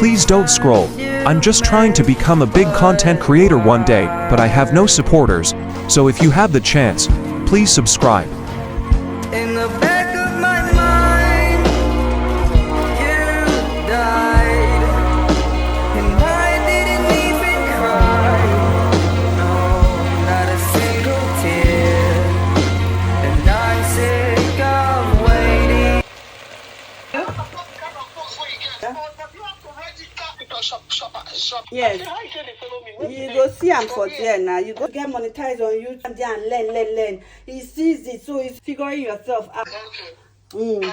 Please don't scroll. I'm just trying to become a big content creator one day, but I have no supporters. So if you have the chance, please subscribe. In the back of my mind, you died, and I didn't even cry. No, not a single tear, and I'm sick of waiting. Yes. You go see am for there now. You go get monetized on YouTube there and learn. It's easy, so it's figuring yourself out. Okay. Mm.